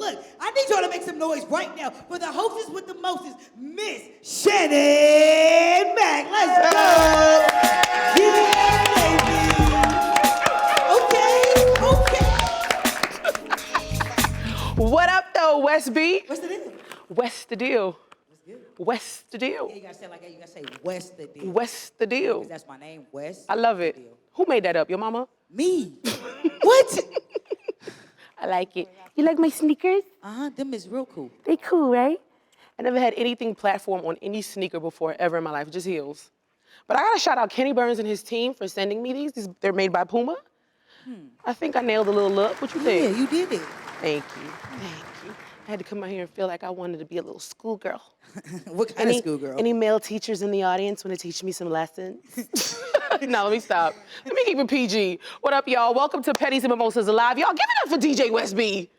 look, I need y'all to make some noise right now for the hostess with the mostest, Miss Shannon Mack. Let's go. Yeah, baby. Okay. What up, though, West B? What's the deal? West the deal. What's good? West the deal. Yeah, you gotta say it like that. You gotta say West the deal. West the deal. Because that's my name, West. I love it. The deal. Who made that up? Your mama? Me. What? I like it. You like my sneakers? Them is real cool. They cool, right? I never had anything platform on any sneaker before ever in my life, just heels. But I gotta shout out Kenny Burns and his team for sending me these. They're made by Puma. I think I nailed a little look. What you think? Yeah, you did it. Thank you. Thank you. I had to come out here and feel like I wanted to be a little schoolgirl. What kind of schoolgirl? Any male teachers in the audience want to teach me some lessons? No, let me stop. Let me keep it PG. What up, y'all? Welcome to Pedis Mimosas Alive. Y'all give it up for DJ West B.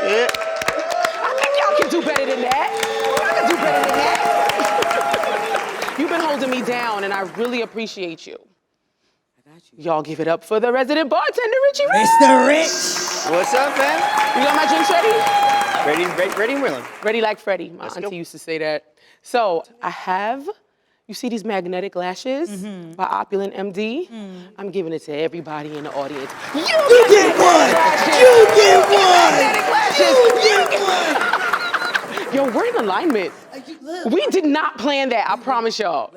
Yeah. I think y'all can do better than that. Y'all can do better than that. You've been holding me down, and I really appreciate you. I got you. Y'all give it up for the resident bartender, Richie Rich. Mr. Rich. What's up, fam? You got my drinks ready? Ready and willing. Ready like Freddie. My Let's auntie go. used to say that. So I have, you see these magnetic lashes by Opulent MD? I'm giving it to everybody in the audience. You get one! You get one! Magnetic lashes! You get one! Yo, we're in alignment. Look. We did not plan that, I promise y'all.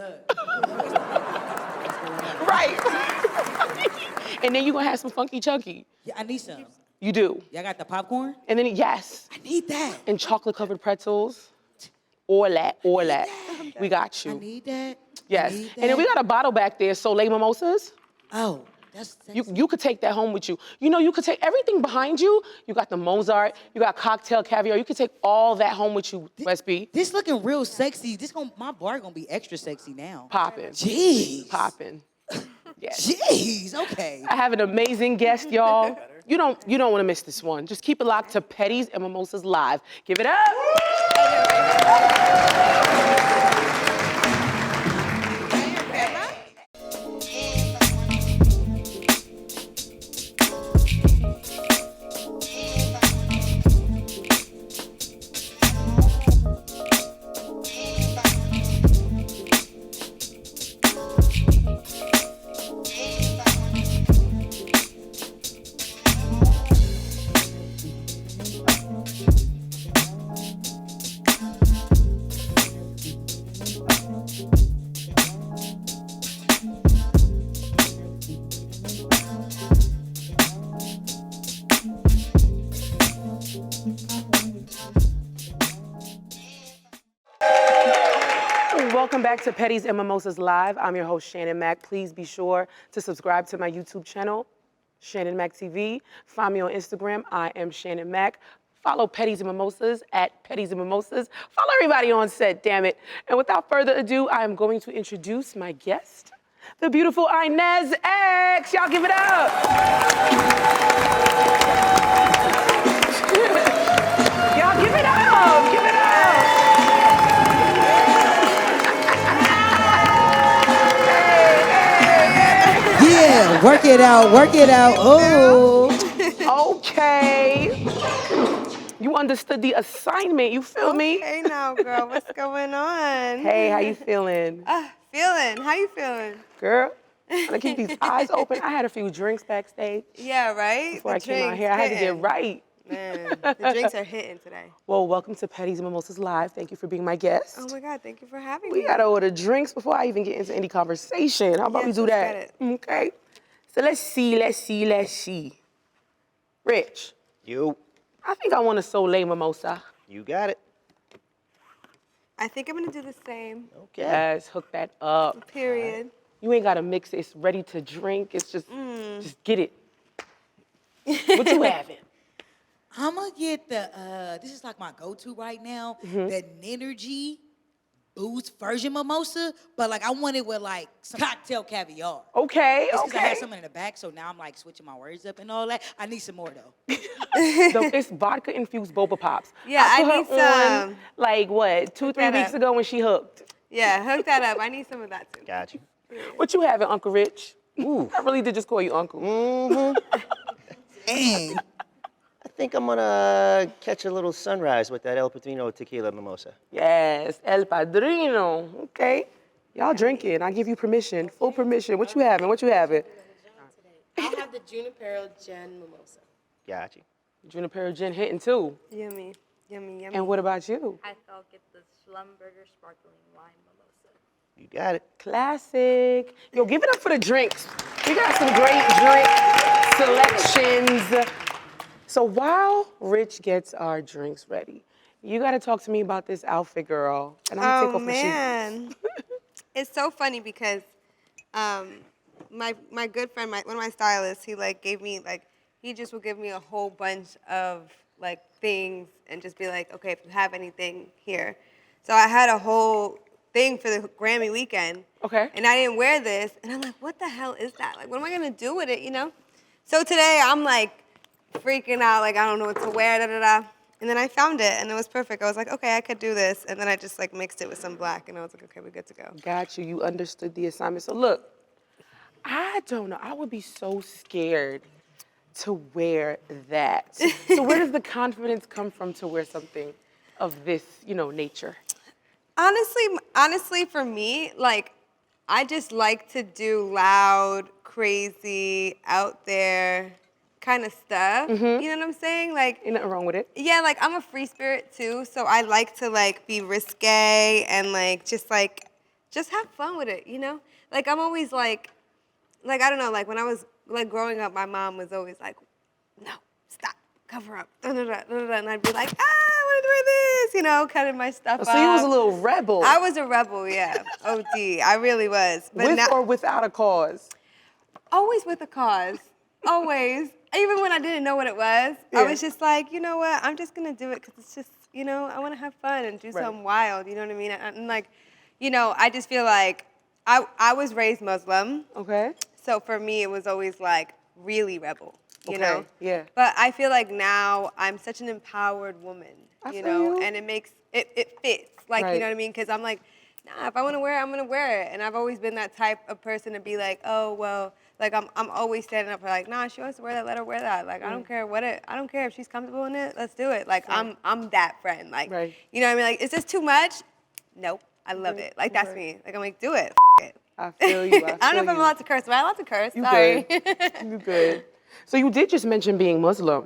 Right. And then you're gonna have some funky chunky. Yeah, I need some. You do. Y'all got the popcorn? And then, yes. I need that. And chocolate covered pretzels. All that. We got you. I need that. Yes. I need And then we got a bottle back there, Soleil Mimosas. Oh, that's You could take that home with you. You know, you could take everything behind you. You got the Mozart, you got cocktail caviar. You could take all that home with you, West B. This looking real sexy. My bar gonna be extra sexy now. Poppin'. Jeez. Poppin'. Yes. Jeez, okay. I have an amazing guest, y'all. You don't want to miss this one. Just keep it locked to Pedis and Mimosas Live. Give it up. Welcome back to Pedis and Mimosas Live. I'm your host, Shannon Mack. Please be sure to subscribe to my YouTube channel, Shannon Mack TV. Find me on Instagram, I am Shannon Mack. Follow Pedis and Mimosas at Pedis and Mimosas. Follow everybody on set, damn it. And without further ado, I am going to introduce my guest, the beautiful Inasx. Y'all give it up. Y'all give it up, give it up. Yeah, work it out, work it out. Oh. Okay. You understood the assignment, you feel me? Hey now, girl, what's going on? Hey, how you feeling? Feeling, how you feeling? Girl, I'm gonna keep these eyes open. I had a few drinks backstage Yeah, right? before I came out here. I had to get right. Man, the drinks are hitting today. Well, welcome to Pedis and Mimosas Live. Thank you for being my guest. Oh my God, thank you for having me. We gotta order drinks before I even get into any conversation. How about we Yes, do let's that? Okay. So let's see. Rich, You I think I want a Soleil Mimosa. got it. I think I'm gonna do the same. Okay. Yes, hook that up. Period. You ain't gotta mix it. It's ready to drink. It's just get it. What you having? I'm gonna get the, this is like my go-to right now, the Energy Boost version mimosa, but like I want it with like some cocktail caviar. Okay, It's 'cause I had okay. something in the back, so now I'm like switching my words up and all that. I need some more though. So it's vodka infused boba pops. Yeah, I put her need some. on, like what, 2-3 that weeks up. ago when she hooked. Yeah, hook that up. I need some of that too. Got you. What you having, Uncle Rich? Ooh. I really did just call you Uncle. And think I'm gonna catch a little sunrise with that El Padrino tequila mimosa. Yes, El Padrino. Okay. Y'all drinking. I give you permission, full permission. What you having? What you having? I'll have the Junipero Gin Mimosa. Got you. Junipero Gin hitting too. Yummy, yummy, yummy. And what about you? I thought get the Schlumberger sparkling wine mimosa. You got it. Classic. Yo, give it up for the drinks. We got some great drink selections. So while Rich gets our drinks ready, you got to talk to me about this outfit, girl. And I'm gonna take off man. It's so funny because my good friend, one of my stylists, he like gave me like, he just would give me a whole bunch of like things and just be like, okay, if you have anything here. So I had a whole thing for the Grammy weekend. Okay. And I didn't wear this. And I'm like, what the hell is that? Like, what am I going to do with it, you know? So today I'm like freaking out, like, I don't know what to wear, da da da. And then I found it and it was perfect. I was like, okay, I could do this. And then I just like mixed it with some black and I was like, okay, we're good to go. Got you. You understood the assignment. So look, I don't know. I would be so scared to wear that. So where does the confidence come from to wear something of this, nature? Honestly, for me, like, I just like to do loud, crazy, out there kind of stuff. You know what I'm saying? Like, Ain't nothing wrong with it. yeah, like I'm a free spirit too, so I like to like be risque and like just have fun with it, you know? Like I'm always like I don't know, like when I was like growing up, my mom was always like, no, stop, cover up, da, da, da, da, da, and I'd be like, I want to wear this, cutting my stuff up. So you was a little rebel. I was a rebel, yeah, OD, I really was. But with or without a cause? Always with a cause, always. Even when I didn't know what it was, I was just like, you know what, I'm just going to do it because it's just, I want to have fun and do something wild, you know what I mean? And like, I just feel like I was raised Muslim. Okay. So for me, it was always like really rebel, you know? Yeah. But I feel like now I'm such an empowered woman, you know? And it makes, it fits, like, you know what I mean? Because I'm like, nah, if I want to wear it, I'm going to wear it. And I've always been that type of person to be like, oh, well, like I'm always standing up for like, nah, she wants to wear that, let her wear that. Like I don't care I don't care if she's comfortable in it, let's do it. Like I'm that friend. Like you know what I mean? Like, is this too much? Nope. I love it. Like that's me. Like I'm like, do it. It. I feel you. I don't know if I'm allowed to curse. Am I allowed to curse? You Sorry. good. You good. So you did just mention being Muslim.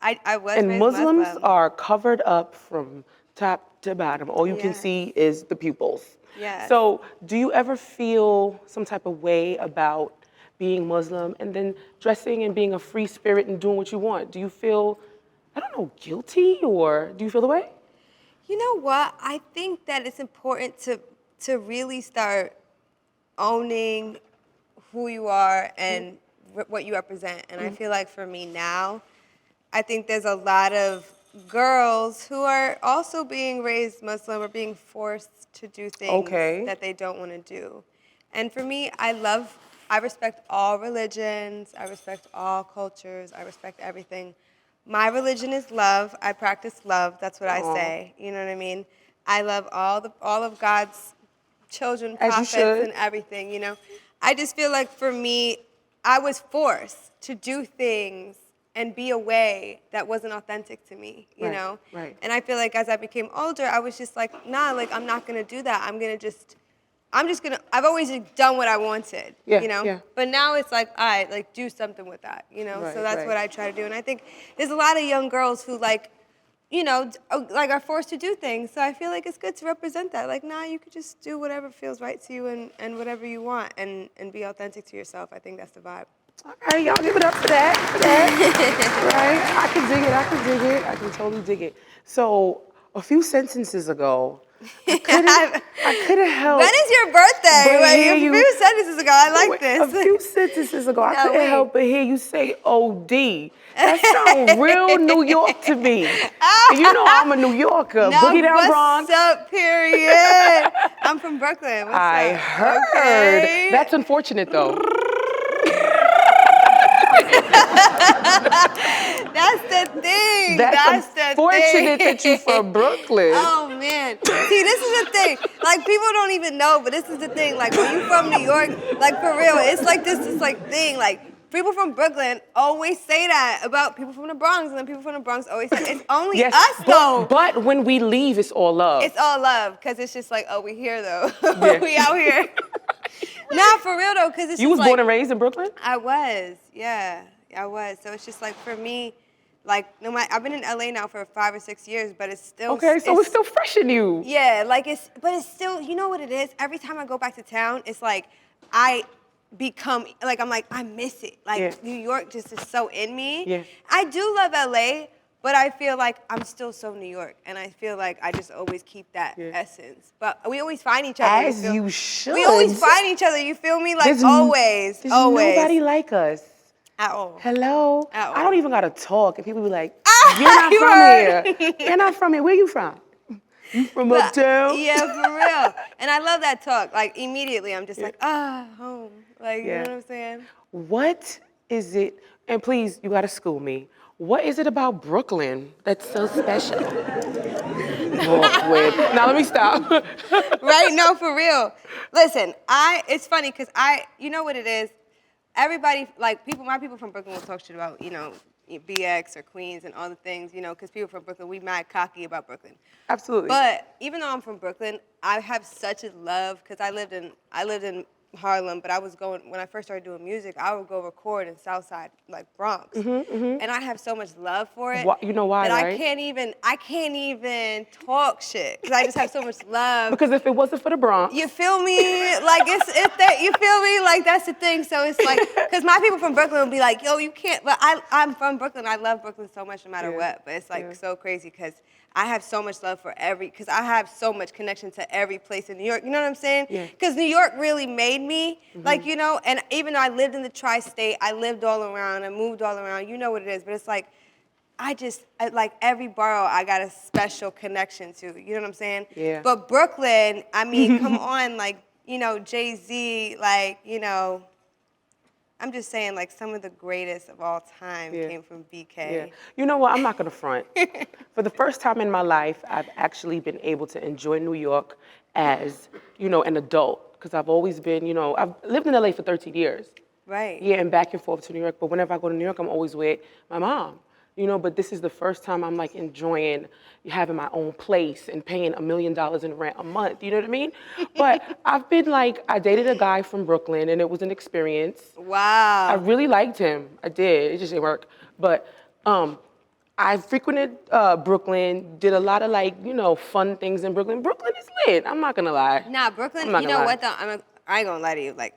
I was And raised Muslims Muslim. are covered up from top to bottom. All you can see is the pupils. Yes. So do you ever feel some type of way about being Muslim and then dressing and being a free spirit and doing what you want? Do you feel, I don't know, guilty, or do you feel the way? You know what? I think that it's important to really start owning who you are and what you represent. And I feel like for me now, I think there's a lot of girls who are also being raised Muslim or being forced to do things that they don't want to do. And for me, I respect all religions, I respect all cultures, I respect everything. My religion is love. I practice love. That's what I say. You know what I mean? I love all of God's children, prophets, and everything, you know? I just feel like for me, I was forced to do things and be a way that wasn't authentic to me, you know? Right. And I feel like as I became older, I was just like, nah, like I'm not gonna do that. I've always done what I wanted, you know? Yeah. But now it's like, all right, like do something with that, you know? So that's what I try to do. And I think there's a lot of young girls who like, like are forced to do things. So I feel like it's good to represent that. Like, nah, you could just do whatever feels right to you and whatever you want and be authentic to yourself. I think that's the vibe. All right, y'all give it up for that. Right? I can dig it. I can totally dig it. So a few sentences ago, I couldn't help. When is your birthday? Wait, A few sentences ago, I like this. A few sentences ago, I couldn't help but hear you say OD. That sounds real New York to me. And you know I'm a New Yorker. Boogie down Bronx. What's up, period? I'm from Brooklyn. What's I up? heard. Okay. That's unfortunate, though. That's the thing. That's unfortunate that you from Brooklyn. Oh, man. See, this is the thing. Like, people don't even know, but this is the thing. Like, when you from New York, like, for real, it's like this like thing. Like, people from Brooklyn always say that about people from the Bronx, and then people from the Bronx always say it's only Yes, us though. But when we leave, it's all love. It's all love, because it's just like, oh, we here though. Yeah. We out here. Nah, for real though, because it's You just was like, born and raised in Brooklyn? I was, yeah, I was. So it's just like for me, like no matter, I've been in LA now for 5 or 6 years, but it's still Okay, so it's still fresh in you. yeah, like but it's still, you know what it is? Every time I go back to town, it's like I become, like I'm like, I miss it. Like Yeah. New York just is so in me. Yeah. I do love LA, but I feel like I'm still so New York, and I feel like I just always keep that essence. But we always find each other. As you should. We always find each other, you feel me? Like There's always. nobody like us. At all. Hello? At all. I don't even gotta talk, and people be like, Ah, you're not you from heard. here. You're not from here. Where you from? You from uptown? Yeah, for real. And I love that talk. Like immediately I'm just like, home. Like, you know what I'm saying? What is it, and please, you gotta school me. What is it about Brooklyn that's so special? Brooklyn. Now let me stop. Right? No, for real. Listen, it's funny because you know what it is? Everybody, like my people from Brooklyn will talk shit about, you know, BX or Queens and all the things, you know, because people from Brooklyn, we mad cocky about Brooklyn. Absolutely. But even though I'm from Brooklyn, I have such a love, because I lived in Harlem, but when I first started doing music, I would go record in Southside, like Bronx. And I have so much love for it. You know why, that right? I can't even talk shit, because I just have so much love. Because if it wasn't for the Bronx. You feel me? Like it's that, you feel me? Like that's the thing. So it's like, because my people from Brooklyn will be like, yo, you can't, but I'm from Brooklyn. I love Brooklyn so much no matter what. But it's like so crazy because I have so much love for because I have so much connection to every place in New York. You know what I'm saying? Because New York really made me, like, you know, and even though I lived in the tri-state, I lived all around, I moved all around, you know what it is, but it's like, like every borough I got a special connection to, you know what I'm saying? Yeah. But Brooklyn, I mean, come on, like, you know, Jay-Z, like, you know, I'm just saying, like, some of the greatest of all time came from BK. Yeah. You know what? I'm not going to front. For the first time in my life, I've actually been able to enjoy New York as, you know, an adult. Because I've always been, you know, I've lived in LA for 13 years. Right. Yeah, and back and forth to New York. But whenever I go to New York, I'm always with my mom. You know, but this is the first time I'm like enjoying having my own place and paying $1 million in rent a month. You know what I mean? But I've been like, I dated a guy from Brooklyn and it was an experience. Wow. I really liked him. I did. It just didn't work. But I frequented Brooklyn, did a lot of like, you know, fun things in Brooklyn. Brooklyn is lit. I'm not gonna lie. Nah, Brooklyn, I'm not you gonna know lie. what though? I ain't gonna lie to you. Like,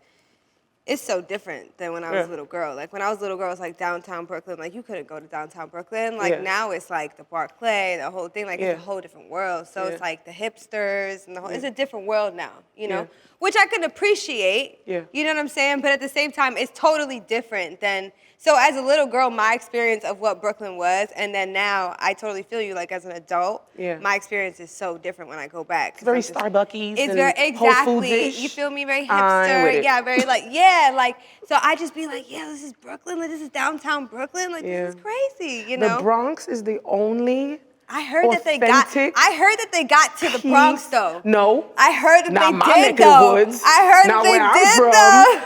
it's so different than when I was a little girl. Like, when I was a little girl, it was like downtown Brooklyn. Like, you couldn't go to downtown Brooklyn. Like, now it's like the Barclay, the whole thing. Like, it's a whole different world. So it's like the hipsters and the whole, it's a different world now, you know? Which I can appreciate. Yeah. You know what I'm saying? But at the same time, it's totally different than, so as a little girl, my experience of what Brooklyn was, and then now I totally feel you, like as an adult, my experience is so different when I go back. It's very Starbucks-y. It's and very, Whole exactly, Foods-ish. you feel me, very I'm with hipster, it. yeah, very like, yeah, like, so I just be like, yeah, this is Brooklyn, like this is downtown Brooklyn, like this is crazy, you know? The Bronx is the only I heard that they got to the piece- Bronx though. No. I heard that Not they my did neck of the though. woods. I heard Not that where they I'm did from.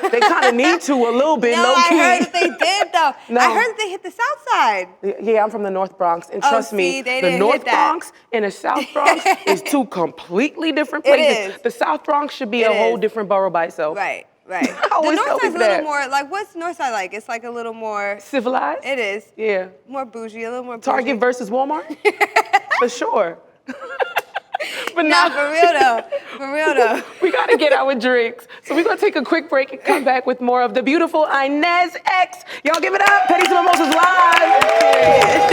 though. They kind of need to a little bit, No, low I key. heard that they did though. No. I heard that they hit the South Side. Yeah, I'm from the North Bronx, and Oh, trust see, me, they the didn't North hit that. Bronx and the South Bronx is two completely different It places. is. The South Bronx should be It a whole is. different borough by itself. Right, right. I The always North tell Side's a people little that. more, like, what's the North Side like? It's like a little more, Civilized? it is. Yeah. More bougie, a little more bougie. Target versus Walmart? For sure. But Nah, now, for real though. For real though. we gotta get our drinks. So we're gonna take a quick break and come back with more of the beautiful Inasx. Y'all give it up. Pedis Mimosas live.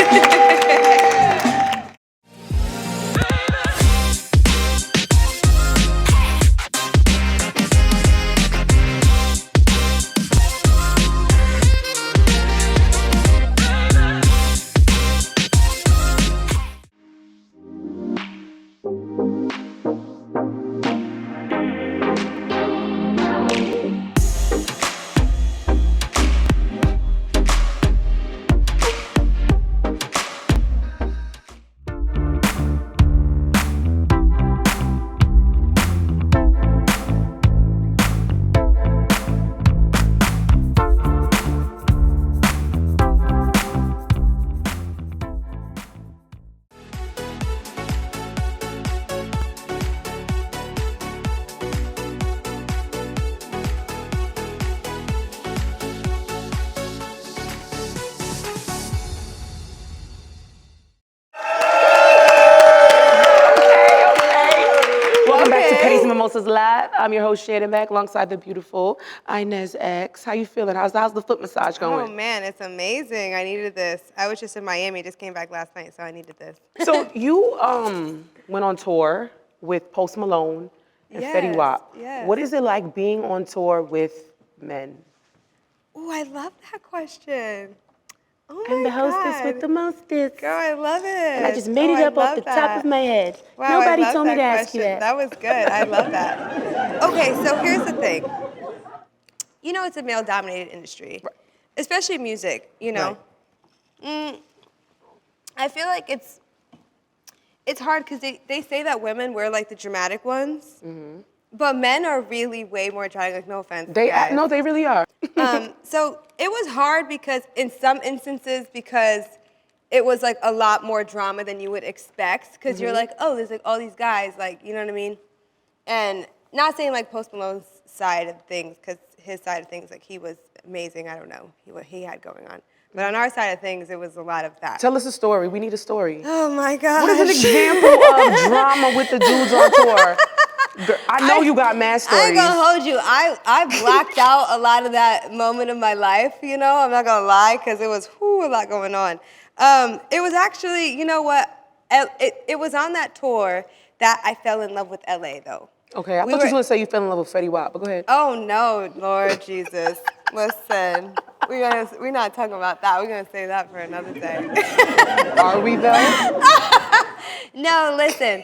Mimosas Live. I'm your host, Shannon Mack, alongside the beautiful Inasx. How you feeling? How's the foot massage going? Oh man, it's amazing. I needed this. I was just in Miami, just came back last night, so I needed this. So you went on tour with Post Malone and Fetty Wap. Yes. What is it like being on tour with men? Oh, I love that question. Oh I'm my the hostess God. with the mostest. Girl, I love it. And I just made it up off the top of my head. Wow, Nobody I love told me that to ask you question. that. That was good. I love that. Okay, so here's the thing. You know, it's a male-dominated industry, Right. especially music. You know, I feel like it's hard because they say that women wear like the dramatic ones, but men are really way more dramatic. Like, no offense, guys. No, they really are. So it was hard because in some instances, because it was like a lot more drama than you would expect. Because you're like, oh, there's like all these guys, like, you know what I mean? And not saying like Post Malone's side of things, because his side of things, like he was amazing. I don't know what he had going on. But on our side of things, it was a lot of that. Tell us a story. We need a story. Oh my God. What is an example of drama with the dudes on tour? Girl, I know you got mad stories. I ain't gonna hold you. I blacked out a lot of that moment of my life, you know? I'm not gonna lie, because it was a lot going on. It was actually, you know what? It was on that tour that I fell in love with LA, though. Okay, I thought you was gonna say you fell in love with Fetty Wap, but go ahead. Oh no, Lord Jesus. Listen, we're not talking about that. We're gonna save that for another day. Are we though? No, listen.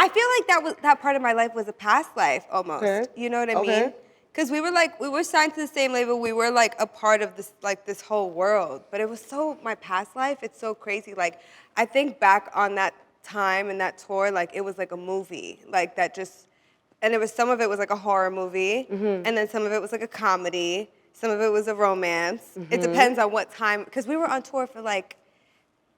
I feel like that part of my life was a past life almost. Okay. You know what I Okay. mean? Because we were signed to the same label. We were like a part of this whole world. But it was my past life. It's so crazy. Like, I think back on that time and that tour, like it was like a movie, like that just. And it was some of it was like a horror movie, and then some of it was like a comedy. Some of it was a romance. It depends on what time, because we were on tour for like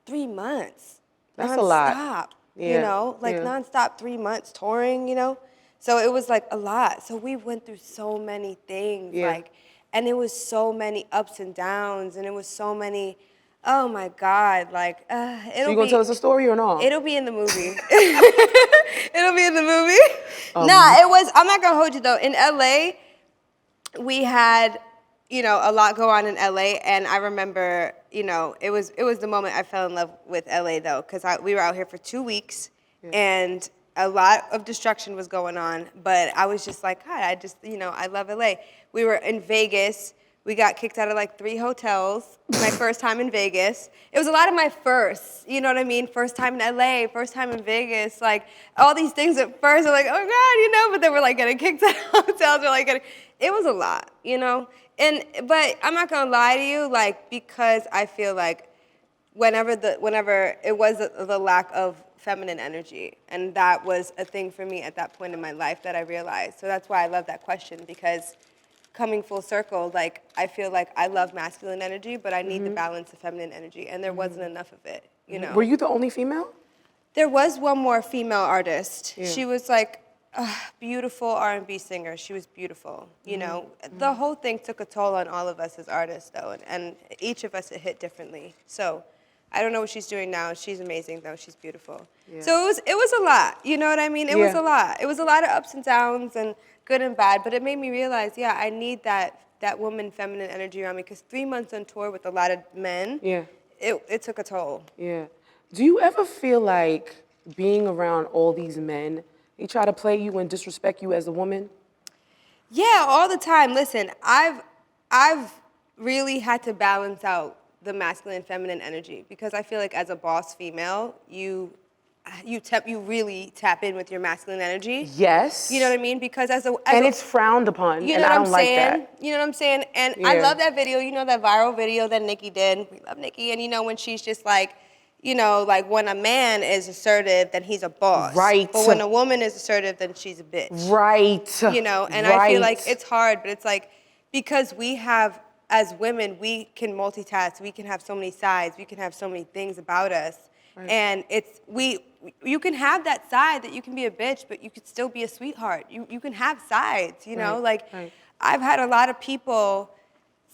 3 months. That's a lot. Non-stop, Yeah, you know, like yeah. non-stop 3 months touring, you know. So it was like a lot. So we went through so many things, Yeah. like, and it was so many ups and downs, and it was so many. Oh my God, like it'll So you gonna tell us a story or not? It'll be in the movie. It'll be in the movie. Nah, it was. I'm not gonna hold you though. In LA, we had, you know, a lot go on in LA, and I remember, you know, it was the moment I fell in love with LA though, because we were out here for 2 weeks, and a lot of destruction was going on. But I was just like, God, I love LA. We were in Vegas. We got kicked out of like 3 hotels. My first time in Vegas. It was a lot of my firsts, you know what I mean? First time in LA, first time in Vegas, like all these things at first are like, oh God, you know, but then we're like getting kicked out of hotels. We're like it was a lot, you know? But I'm not gonna lie to you, like, because I feel like whenever it was the lack of feminine energy, and that was a thing for me at that point in my life that I realized. So that's why I love that question, because coming full circle, like, I feel like I love masculine energy, but I need the balance of feminine energy, and there wasn't enough of it, you know? Were you the only female? There was one more female artist. Yeah. She was like a beautiful R&B singer. She was beautiful, you know? The whole thing took a toll on all of us as artists, though, and each of us it hit differently. So I don't know what she's doing now. She's amazing, though. She's beautiful. Yeah. So it was a lot, you know what I mean? It was Yeah. a lot. It was a lot of ups and downs and good and bad, but it made me realize, yeah, I need that woman feminine energy around me, because 3 months on tour with a lot of men, Yeah. it took a toll. Yeah. Do you ever feel like being around all these men, they try to play you and disrespect you as a woman? Yeah, all the time. Listen, I've really had to balance out the masculine and feminine energy, because I feel like as a boss female, you really tap in with your masculine energy. Yes. You know what I mean? Because and it's frowned upon, you and know I what don't I'm like saying? that. You know what I'm saying? And I Yeah. love that video. You know that viral video that Nicki did? We love Nicki. And you know when she's just like, you know, like when a man is assertive, then he's a boss. Right. But when a woman is assertive, then she's a bitch. Right. You know, and right. I feel like it's hard, but it's like, because we have, as women, we can multitask, we can have so many sides, we can have so many things about us. Right. And you can have that side that you can be a bitch, but you could still be a sweetheart. You can have sides, you know? Right. Like, Right. I've had a lot of people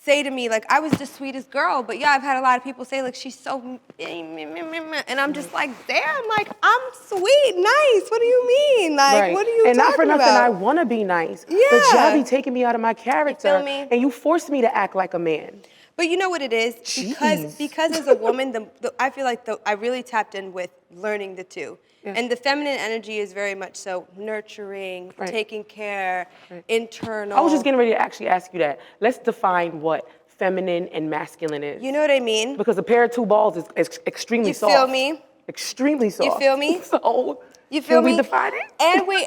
say to me, like, I was the sweetest girl, but yeah, I've had a lot of people say, like, she's so, and I'm just like, damn, like, I'm sweet, nice, what do you mean? Like, Right. what are you and not for talking nothing, I about? want to be nice. But Yeah. y'all be taking me out of my character. me? And you forced me to act like a man. But you know what it is? Jeez. Because as a woman, I feel like I really tapped in with learning the two. Yeah. And the feminine energy is very much so nurturing, Right. taking care, Right. internal. I was just getting ready to actually ask you that. Let's define what feminine and masculine is. You know what I mean? Because a pair of two balls is extremely You soft. feel me? Extremely soft. feel me? So, You feel can me? we define it?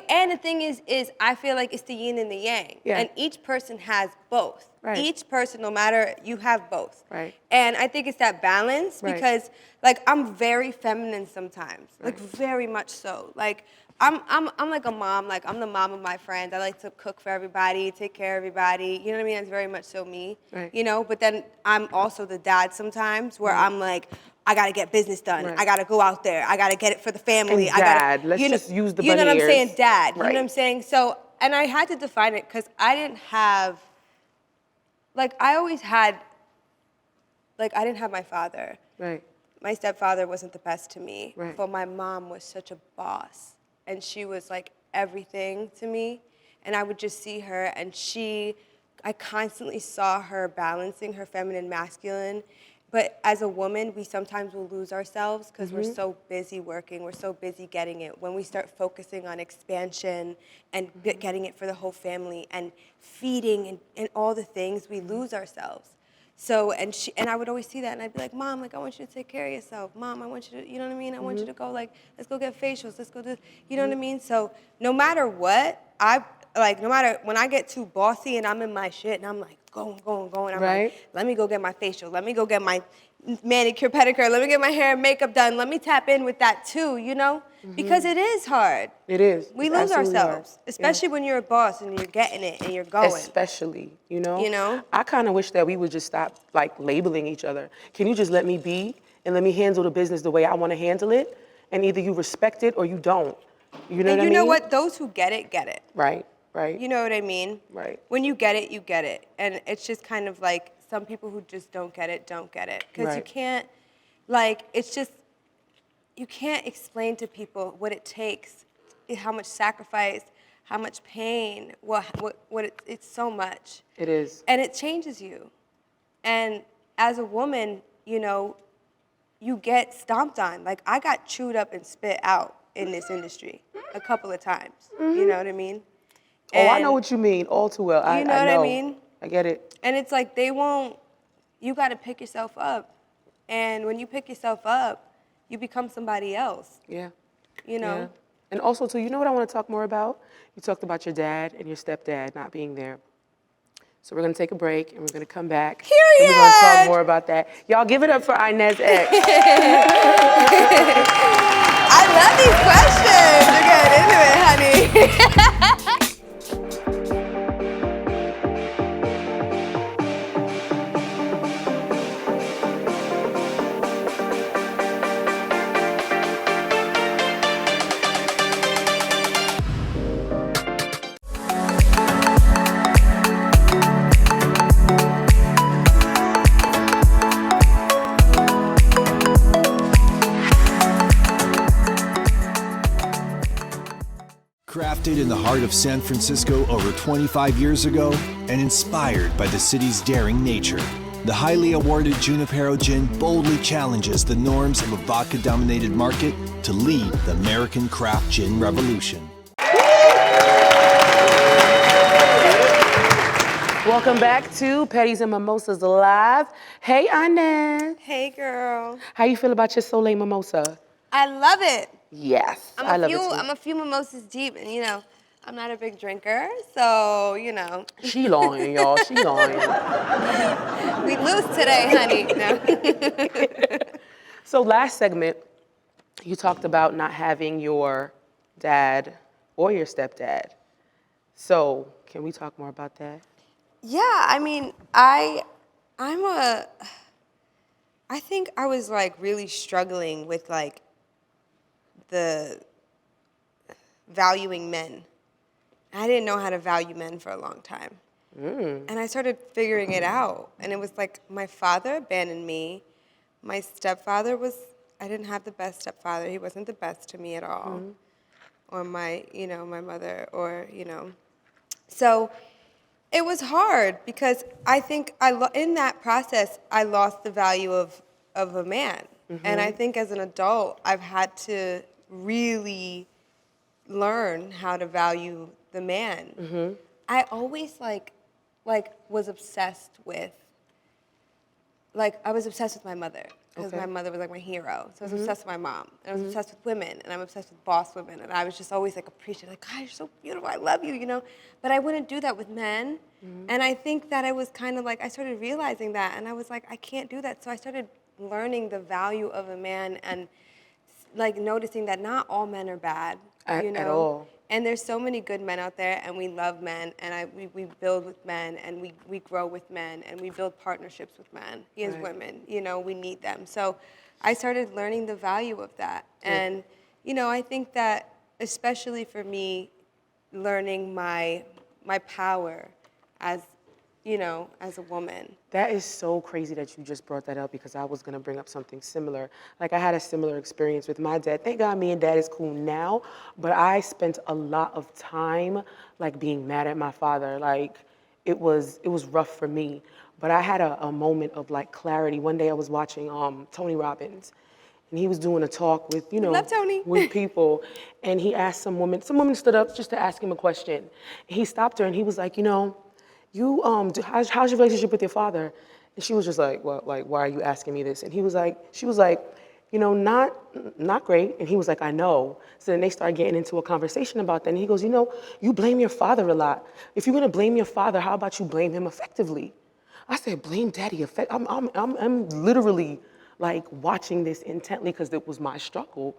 And the thing is I feel like it's the yin and the yang. Yeah. And each person has both. Right. Each person, no matter, you have both. Right. And I think it's that balance Right. because, like, I'm very feminine sometimes, like very much so. Like, I'm like a mom. Like, I'm the mom of my friends. I like to cook for everybody, take care of everybody. You know what I mean? That's very much so me. Right. You know. But then I'm also the dad sometimes, where I'm like, I gotta get business done. Right. I gotta go out there. I gotta get it for the family. And I gotta, dad. Let's you know, just use the You know what I'm bunny saying? ears. Dad. You know Right. what I'm saying? So, and I had to define it because I didn't have, like, I always had, like, I didn't have my father. Right. My stepfather wasn't the best to me. Right. But my mom was such a boss. And she was like everything to me. And I would just see her and I constantly saw her balancing her feminine, masculine. But as a woman, we sometimes will lose ourselves because we're so busy working, we're so busy getting it. When we start focusing on expansion and getting it for the whole family and feeding and all the things, we lose ourselves. So, and I would always see that, and I'd be like, Mom, like, I want you to take care of yourself. Mom, I want you to, you know what I mean? I want you to go, like, let's go get facials, let's go do, you know what I mean? So, no matter what, no matter, when I get too bossy and I'm in my shit, and I'm like, going, I'm Right. like, let me go get my facial, let me go get my manicure, pedicure, let me get my hair and makeup done, let me tap in with that too, you know? Because it is hard. It is. We It's lose absolutely ourselves, hard. especially when you're a boss and you're getting it and you're going. Especially, you know? You know? I kind of wish that we would just stop, like, labeling each other. Can you just let me be and let me handle the business the way I want to handle it? And either you respect it or you don't. You know what I mean? And you know what? Those who get it, get it. Right, right. You know what I mean? Right. When you get it, you get it. And it's just kind of like some people who just don't get it, don't get it. Because you Right. can't, like, it's just, you can't explain to people what it takes, how much sacrifice, how much pain, it's so much. It is. And it changes you. And as a woman, you know, you get stomped on. Like, I got chewed up and spit out in this industry a couple of times. You know what I mean? Oh, I And- know what you mean all too well. You know what I mean? I get it. And it's like you got to pick yourself up. And when you pick yourself up, you become somebody else, Yeah. you know? Yeah. And also, too, you know what I want to talk more about? You talked about your dad and your stepdad not being there. So we're going to take a break, and we're going to come back. And we're going to talk Period. more about that. Y'all give it up for Inasx. I love these questions. You're getting into it, honey. Crafted in the heart of San Francisco over 25 years ago and inspired by the city's daring nature, the highly awarded Junipero Gin boldly challenges the norms of a vodka-dominated market to lead the American craft gin revolution. Welcome back to Pedis and Mimosas Live. Hey, Inez. Hey, girl. How you feel about your Soleil Mimosa? I love it. Yes, I love it too. I'm a few mimosas deep, and you know, I'm not a big drinker, so you know. She lying, y'all. She lying. We lose today, honey. No. So last segment, you talked about not having your dad or your stepdad. So can we talk more about that? Yeah, I mean, I think I was like really struggling with like the valuing men. I didn't know how to value men for a long time. And I started figuring it out. And it was like my father abandoned me. My stepfather I didn't have the best stepfather. He wasn't the best to me at all. Or my mother, or, So it was hard because I think in that process, I lost the value of a man. And I think as an adult, I've had to really learn how to value the man. I always was obsessed with, I was obsessed with my mother because my mother was like my hero. So I was obsessed with my mom. And I was obsessed with women, and I'm obsessed with boss women. And I was just always appreciative, God, you're so beautiful, I love you, But I wouldn't do that with men. And I think that I was kind of I started realizing that, and I was like, I can't do that. So I started learning the value of a man and noticing that not all men are bad, At all. And there's so many good men out there, and we love men, and we build with men, and we grow with men, and we build partnerships with men as women. We need them. So I started learning the value of that. And, I think that especially for me, learning my power as a woman. That is so crazy that you just brought that up, because I was gonna bring up something similar. I had a similar experience with my dad. Thank God me and dad is cool now, but I spent a lot of time being mad at my father. It was rough for me. But I had a moment of clarity. One day I was watching Tony Robbins, and he was doing a talk with, Love Tony. with people, and he asked some woman stood up just to ask him a question. And he stopped her and he was like, how's your relationship with your father? And she was just like, well, why are you asking me this? And she was like, not great. And he was like, I know. So then they started getting into a conversation about that. And he goes, you blame your father a lot. If you're gonna blame your father, how about you blame him effectively? I said, blame daddy I'm literally watching this intently because it was my struggle,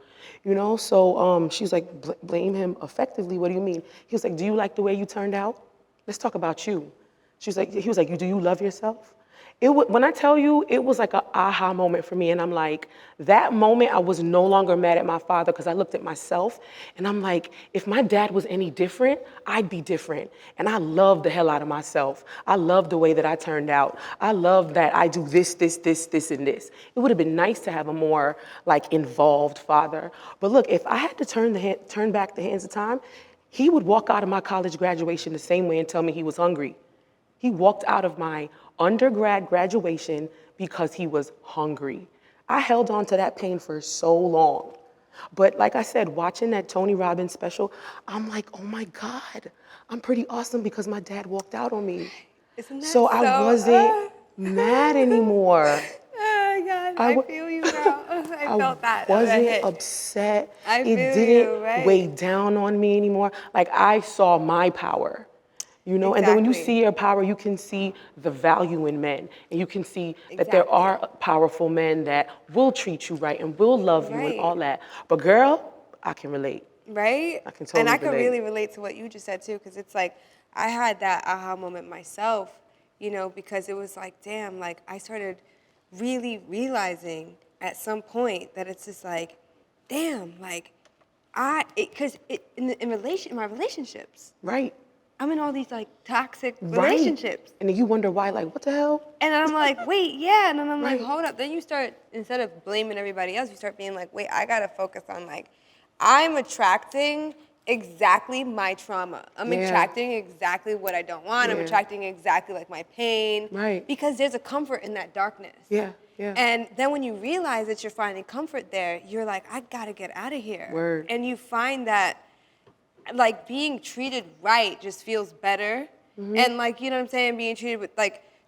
So she's like, blame him effectively. What do you mean? He was like, do you like the way you turned out? Let's talk about you. He was like, do you love yourself? When I tell you, it was like an aha moment for me. And I'm like, that moment, I was no longer mad at my father because I looked at myself and I'm like, if my dad was any different, I'd be different. And I love the hell out of myself. I love the way that I turned out. I love that I do this, and this. It would have been nice to have a more involved father. But look, if I had to turn back the hands of time, he would walk out of my college graduation the same way and tell me he was hungry. He walked out of my undergrad graduation because he was hungry. I held on to that pain for so long. But like I said, watching that Tony Robbins special, I'm like, oh my God, I'm pretty awesome because my dad walked out on me. Isn't that So I wasn't mad anymore. Oh God, I feel you, girl. I felt that. I wasn't hit. upset. I It feel didn't you, right. weigh down on me anymore. I saw my power, And then when you Exactly. see your power, you can see the value in men. And you can see that there are powerful men that will treat you right and will love you and all that. But girl, I can relate. Right? I can totally And I can relate. really relate to what you just said too, because it's I had that aha moment myself, because it was damn, I started really realizing at some point that it's just damn, because in my relationships, Right. I'm in all these toxic relationships. And then you wonder why, what the hell? And I'm like, wait, yeah. And then I'm Right. like, hold up. Then you start, instead of blaming everybody else, you start being like, wait, I got to focus on I'm attracting exactly my trauma. I'm Yeah. attracting exactly what I don't want. I'm Yeah. attracting exactly my pain. Right. Because there's a comfort in that darkness. Yeah, yeah. And then when you realize that you're finding comfort there, you're like, I got to get out of here. Word. And you find that being treated right just feels better. Mm-hmm. And you know what I'm saying, being treated with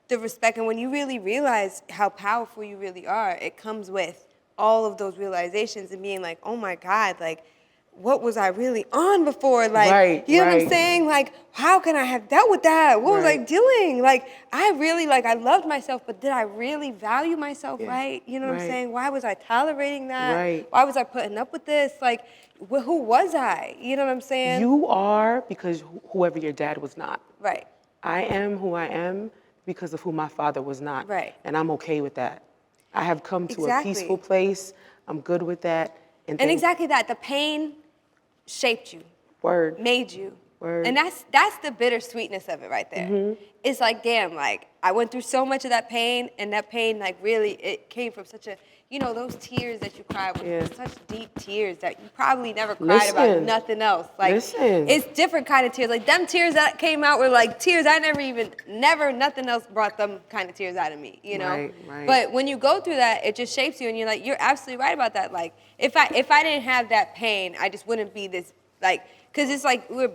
the respect. And when you really realize how powerful you really are, it comes with all of those realizations and being like, oh my God, what was I really on before? Right, you know what I'm right. saying? How can I have dealt with that? What was I Right. doing? I really, I loved myself, but did I really value myself Yeah, right? You know what I'm right. saying? Why was I tolerating that? Right. Why was I putting up with this? Who was I? You know what I'm saying? You are because whoever your dad was not. Right. I am who I am because of who my father was not. Right. And I'm okay with that. I have come to Exactly. a peaceful place. I'm good with that. And exactly that. The pain shaped you, Word. made you. Word. And that's the bittersweetness of it right there. It's like, damn, like I went through so much of that pain, and that pain, like really, it came from such a, you know, those tears that you cry with, such deep tears that you probably never cried about nothing else. Like, it's different kind of tears. Like them tears that came out were like tears I never, nothing else brought them kind of tears out of me, you know? Right. But when you go through that, it just shapes you, and you're like, you're absolutely right about that. Like, if I didn't have that pain, I just wouldn't be this, like, because it's like we're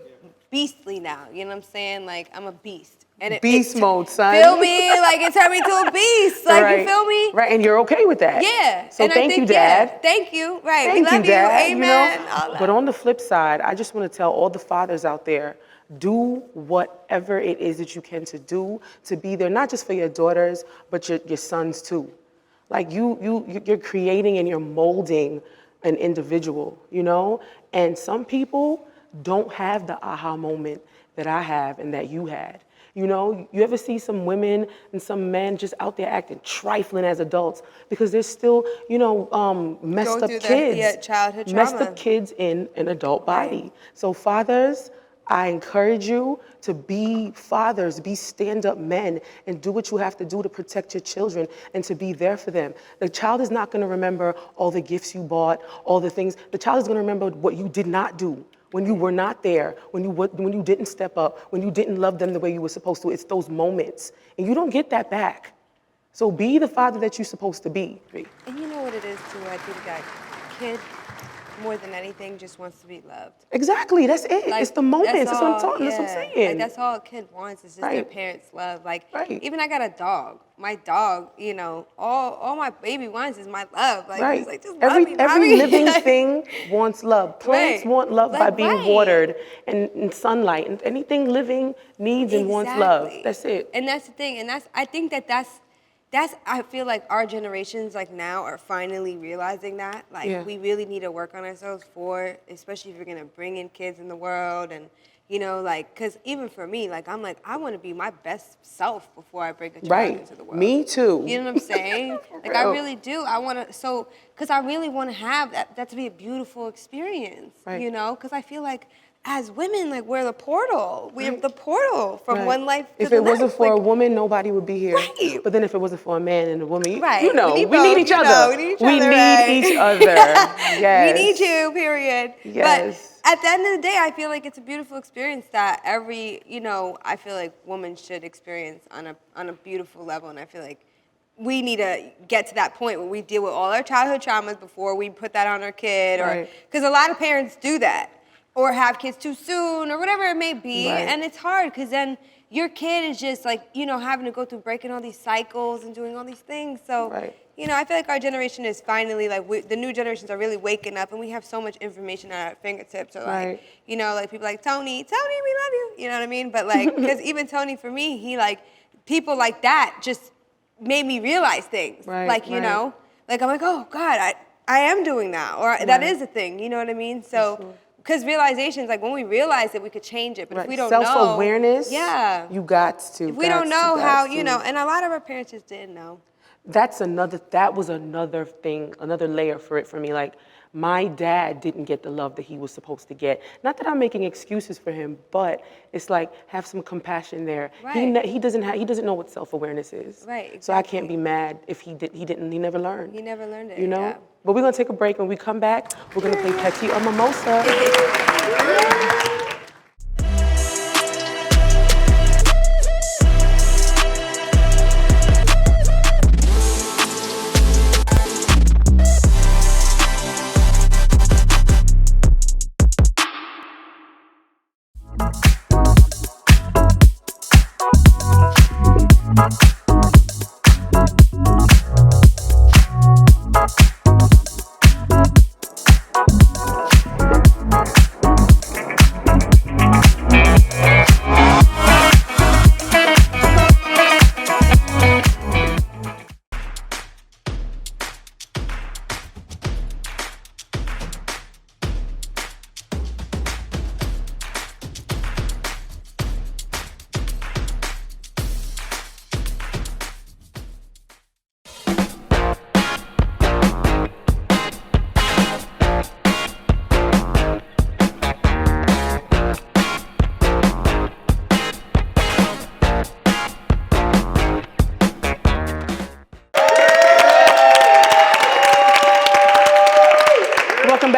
beastly now, you know what I'm saying? Like, I'm a beast. And beast mode, son. Feel me? Like, it turned me to a beast. Like, you feel me? Right, and you're okay with that. Yeah. So and thank you, Dad. Yeah, thank you. Right. Thank we love you, Dad. Amen. You know? But on the flip side, I just want to tell all the fathers out there, do whatever it is that you can to do to be there, not just for your daughters, but your sons too. Like you're creating and you're molding an individual, you know? And some people don't have the aha moment that I have and that you had. You know, you ever see some women and some men just out there acting trifling as adults because they're still, you know, messed up kids. Childhood trauma. Messed up kids in an adult body. So fathers, I encourage you to be fathers, be stand-up men, and do what you have to do to protect your children and to be there for them. The child is not gonna remember all the gifts you bought, all the things. The child is gonna remember what you did not do, when you were not there, when you didn't step up, when you didn't love them the way you were supposed to. It's those moments, and you don't get that back. So be the father that you're supposed to be. And you know what it is too, I think that kid, more than anything, just wants to be loved. Exactly, that's it. Like, it's the moments, that's what I'm all, talking, that's what I'm saying. Like, that's all a kid wants, is just their parents' love. Like, even I got a dog. My dog, you know, all my baby wants is my love. Like, he's like, just love me, every living thing wants love. Plants want love by being watered and sunlight. And anything living needs and wants love. That's it. And that's the thing. And I think that's I feel like our generations, like now, are finally realizing that. Like, we really need to work on ourselves especially if you're going to bring in kids in the world. And, you know, like, because even for me, like, I'm like, I want to be my best self before I bring a child into the world. Me too. You know what I'm saying? Like, I really do. I want to, because I really want to have that to be a beautiful experience, you know? Because I feel like, as women, like, we're the portal. We're the portal from one life to the next. If it wasn't for a woman, nobody would be here. But then if it wasn't for a man and a woman, you know, we need each other. We need each other. Yes. We need you, period. Yes. But at the end of the day, I feel like it's a beautiful experience that every, you know, I feel like women should experience on a beautiful level. And I feel like we need to get to that point where we deal with all our childhood traumas before we put that on our kid. Because a lot of parents do that. Or have kids too soon, or whatever it may be. And it's hard, because then your kid is just like, you know, having to go through breaking all these cycles and doing all these things. So, you know, I feel like our generation is finally, like, the new generations are really waking up, and we have so much information at our fingertips. Or, like, you know, like, people like, Tony, we love you. You know what I mean? But, like, because even Tony, for me, he, like, people like that just made me realize things. Like, you know? Like, I'm like, oh, God, I am doing that. Or that is a thing. You know what I mean? So... Because realizations, like, when we realize it, we could change it. But if we don't know... Self-awareness, you got to. If we don't know how, you know, and a lot of our parents just didn't know. That was another thing, another layer for me. Like, my dad didn't get the love that he was supposed to get. Not that I'm making excuses for him, but it's like, have some compassion there. He doesn't know what self-awareness is. So I can't be mad if he never learned. He never learned it, you know? But we're gonna take a break. When we come back, we're gonna play Pedis or Mimosa.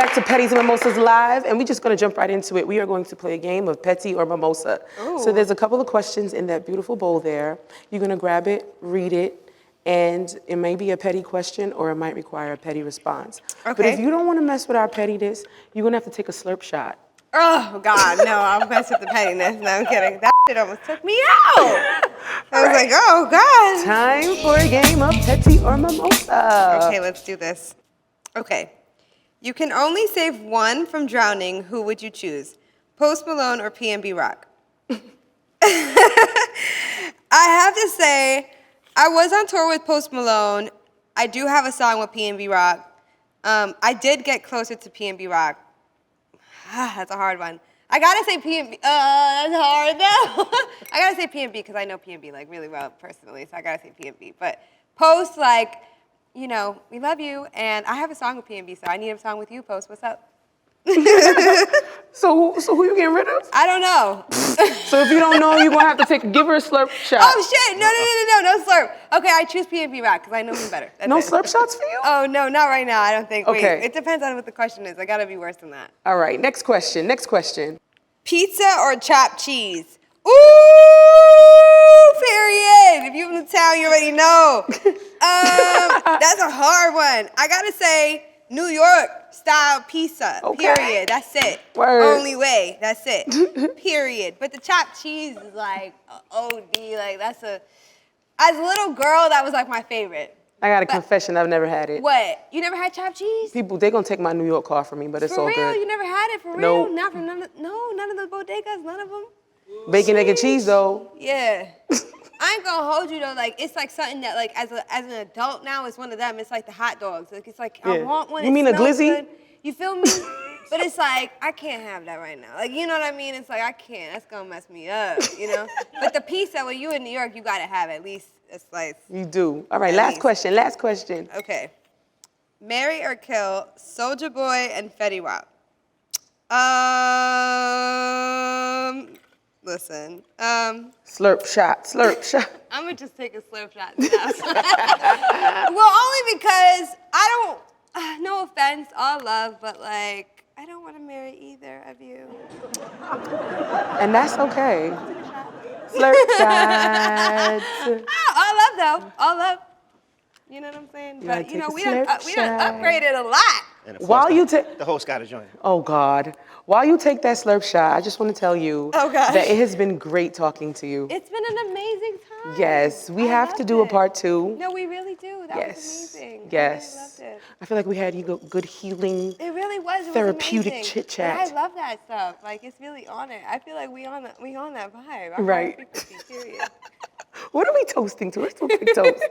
back to Pedis and Mimosas Live, and we're just gonna jump right into it. We are going to play a game of Petty or Mimosa. So there's a couple of questions in that beautiful bowl there. You're gonna grab it, read it, and it may be a petty question or it might require a petty response. Okay. But if you don't wanna mess with our pettiness, you're gonna have to take a slurp shot. Oh, God, no, I'll mess with the pettiness. No, I'm kidding. That shit almost took me out. I was like, oh, God. Time for a game of Petty or Mimosa. Okay, let's do this. Okay. You can only save one from drowning. Who would you choose? Post Malone or PNB Rock? I have to say, I was on tour with Post Malone. I do have a song with PNB Rock. I did get closer to PNB Rock. That's a hard one. I gotta say PNB. That's hard though. I gotta say PNB because I know PNB like really well personally, so I gotta say PNB. But Post, like, you know, we love you, and I have a song with PNB, so I need a song with you, Post. What's up? So who you getting rid of? I don't know. So if you don't know, you're gonna have to give her a slurp shot. Oh shit! No slurp. Okay, I choose PNB Rock because I know him better. That's No it. slurp shots for you? Oh no, not right now. I don't think. Okay. Wait, it depends on what the question is. I gotta be worse than that. All right, next question. Pizza or chopped cheese? Ooh, period. If you're from the town, you already know. That's a hard one. I gotta say New York style pizza. Okay. Period. That's it. Word. Only way. That's it. Period. But the chopped cheese is like OD. Like that's a. As a little girl, that was like my favorite. I got a confession, I've never had it. What? You never had chopped cheese? People, they're gonna take my New York car from me, but it's For all real? good. You never had it? For real? Nope. Not from none of the bodegas, none of them? Bacon, egg, and cheese, though. Yeah. I ain't gonna hold you though. Like it's like something that like as an adult now, it's one of them. It's like the hot dogs. Like it's like I Yeah. want one. You it mean a smells glizzy? good. You feel me? But it's like I can't have that right now. Like you know what I mean? It's like I can't. That's gonna mess me up. You know. But the pizza when you in New York, you gotta have at least a slice. You do. All right, At last least. question. Okay. Marry or kill Soulja Boy and Fetty Wap. Listen. Slurp shot. I'm gonna just take a slurp shot now. Well, only because I don't. No offense, all love, but like I don't want to marry either of you. And that's okay. Slurp shot. All love though, all love. You know what I'm saying? gotta But you know take a we done slurp shot. upgraded a lot. And of course, While you take, the host got to join. oh God, while you take that slurp shot, I just want to tell you Oh, gosh. that it has been great talking to you. It's been an amazing time. Yes, we I have to loved do a it. part 2. No, we really do. That Yes. was amazing. Yes. I really loved it. I feel like we had good healing. It really was. It Therapeutic was amazing. chit-chat. And I love that stuff. Like it's really on it. I feel like we on that vibe. Our Right. higher frequency, period. What are we toasting to? Let's do a quick toast.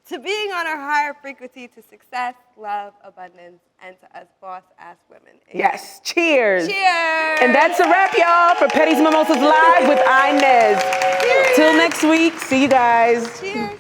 To being on our higher frequency, to success, love, abundance, and to us boss-ass women. Yes, cheers. Cheers. And that's a wrap, y'all, for Pedis Mimosas Live with Inez. Till next week, see you guys. Cheers.